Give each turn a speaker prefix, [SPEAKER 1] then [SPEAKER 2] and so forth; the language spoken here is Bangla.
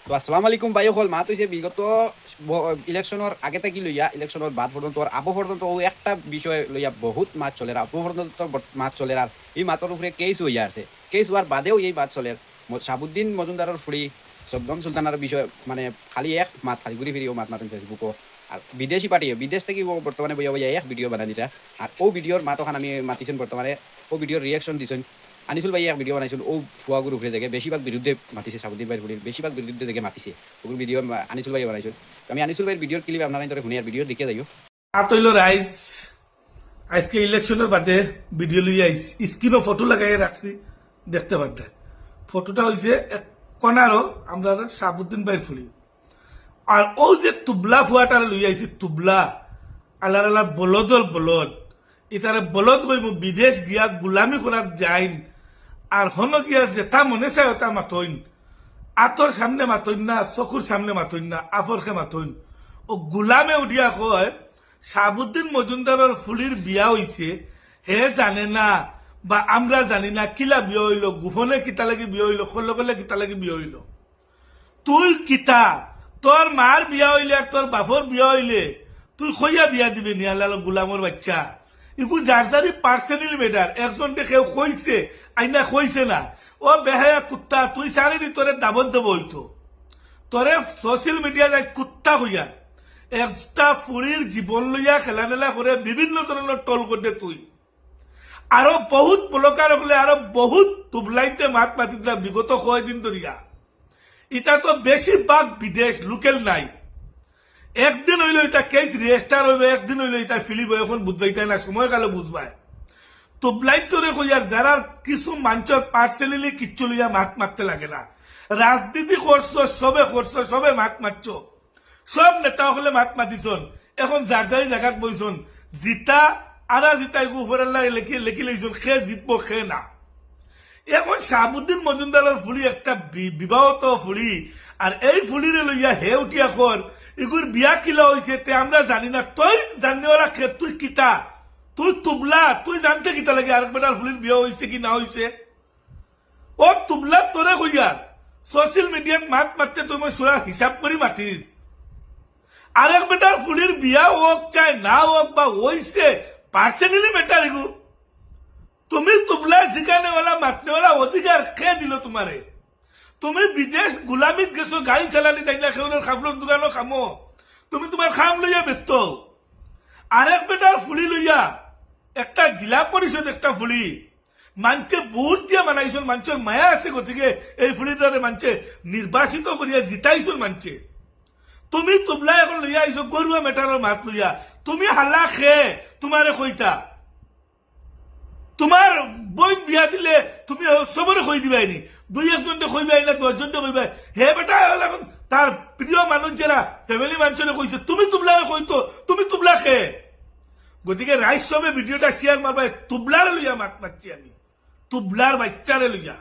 [SPEAKER 1] তো আসসালামু আলাইকুম ভাই হল মাত হইছে বিগত ইলেকশনের আগে থেকে লইয়া ইলেকশনের বাদ পর্যন্ত আর আবু পর্যন্ত ও একটা বিষয় লইয়া বহুত মাছ চলে আর আবু পর্যন্ত মাছ চলে আর এই মাতর উপরে কেস হইয়া আছে কেস হওয়ার বাদেও এই মাছ চলে সাবুদ্দিন মজুমদারের ফুড়ি শবনম সুলতানের বিষয় মানে খালি এক মাত খালি ঘুরি ফিরি ও মাত মাতেন ফেসবুকও আর বিদেশি পার্টি বিদেশ থেকে ও বর্তমানে বইয়া বইয়া এক ভিডিও বানাই দিতা আর ও ভিডিওর মাতখান আমি মাতিছেন বর্তমানে ও ভিডিওর রিয়াকশন দিছেন আনিসুল ভাই এক ভিডিও বানাইছিল ও ফুয়াগুর উপরে দেখে বেশিরভাগ বিরুদ্ধে মাতিছে সাবুদ্দিন ভাইয়ের ফুড়ির বেশিরভাগ বিরুদ্ধে দেখে মাতিছে ওগুলো ভিডিও আনিসুল ভাই বানাইছিল আমি আনিসুল ভাইয়ের ভিডিওর ক্লিপ আপনারা ধরে শুনি আর ভিডিও দেখে যাইও
[SPEAKER 2] আতইল রাইস আজকে ইলেকশনের বাদে ভিডিও লইয়া স্ক্রিনও ফটো লাগাই রাখছি দেখতে পারতে ফটোটা হয়েছে কনারও আমরা সাবুদ্দিন ভাইয়ের ফুলি আর ও যে তুবলা ফুয়াটা লইয়া আইছি তুবলা আল্লাহ আল্লাহ বলদল বলদ ইতারে বলদ কইব বিদেশ গিয়া গুলামি করার যাইন আর হন গিয়া যেটা মনে চায় ওটা মাতইন আতর সামনে মাতইন না চকুর সামনে মাতইন না আফরকে মাতইন ও গুলামে উঠিয়া কয় সাবুদ্দিন মজুমদারের ফুলির বিয়া হইছে হে জানে না বা আমরা জানি না কিলা বিয়ে হইল গোপনে কিতা লাগি বিয়ে হইল কলে কলে কিতা লাগি বিয়ে হইল তুই কিতা তোর মার বিয়া হইলে আর তোর বাপর বিয়া হইলে তুই কইয়া বিয়া দিবি নিয়ালাল গুলামর বাচ্চা এগুলো যার যারি পার্সোনালি ম্যাটার একজন দেখে কইছে আইনা কইছে না ও বেহায়া কুত্তা তুই সারি তোরে দাবত দেব হইতো তোরে সোশ্যাল মিডিয়া যাই কুত্তা হইয়া একটা ফুরির জীবন লইয়া খেলাধুলা করে বিভিন্ন ধরনের টল করতে তুই আরো বহুত ব্লকার হলে আরো বহুত তুবলাইতে মাত মাতিরা বিগত কয়দিন ধরিয়া এটা তো বেশিরভাগ বিদেশ লোকেল নাই একদিন হইল এটা কেস রেজিস্টার হইবে একদিন হইল এটা ফিলিপ এখন বুঝবাইতে না সময়কালে বুঝবাই তুবলাইত ধরে কইয়ার যারা কিছু মানুষের পার্সোনালি কিচ্ছু লইয়া মাত মারতে লাগে না রাজনীতি করছো সবে মাত মারছ সব নেতা হলে মাত মাতিছন এখন যার যারি জায়গাত বইছন জিতা আরা জিতাই গুফরাল্লাহ লেখি লইছন খে জিতবো খে না এখন শাহাবুদ্দিন মজুমদারের ফুলি একটা বিবাহত ফুলি আর এই ফুলিরে লইয়া হে উঠিয়া কর এগুর বিয়া কিলা হয়েছে তে আমরা জানি না তুই জানিওরা খে তুই কিতা তুই তুবলা তুই জানতে কিতা লাগে আর বেটার ফুলির বিয়া হয়েছে কি না হয়েছে ও তুবলা তোরে কইয়া সোশ্যাল মিডিয়াত মাত মারতে তুই মই সুরা হিসাব করি মাতিস আরেক বেটার ফুলির বিয়া হোক চাই না হোক বা হইছে পার্সোনালি ম্যাটার এগু তুমি তুবলা শিখানেওয়ালা মাতনেওয়ালা অধিকার কে দিল তোমারে তুমি বিদেশ গুলামিত গেছো গাড়ি চালানি তাই না খেউনের খাফলোর দোকানও খামো তুমি তোমার খাম লইয়া ব্যস্ত আরেক বেটার ফুলি লইয়া একটা জেলা পরিষদ একটা ফুলি মানছে ভোট দিয়া বানাইছন মানুষের মায়া আছে গতিকে এই ফুলিটারে মানছে নির্বাচিত করিয়া জিতাইছন মানছে তুমি তুবলা এখন লইয়া আইছো গরুয়া মেটারের মাত লইয়া তুমি হাল্লা খে তোমারে কইতা তোমার বই বিয়া দিলে তুমি সবরে কই দিবাইনি দুই একজনকে কইবাই না 10 জনকে কইবাই হে বেটা এখন তার প্রিয় মানুষ যারা ফ্যামিলি মানুষরে কইছে তুমি তুবলারে কইতো তুমি তুবলা খে গতিকে রাইস সবে ভিডিওটা শেয়ার মারবাই তুবলারে লইয়া মাত মারছি আমি তুবলার বাচ্চারে লইয়া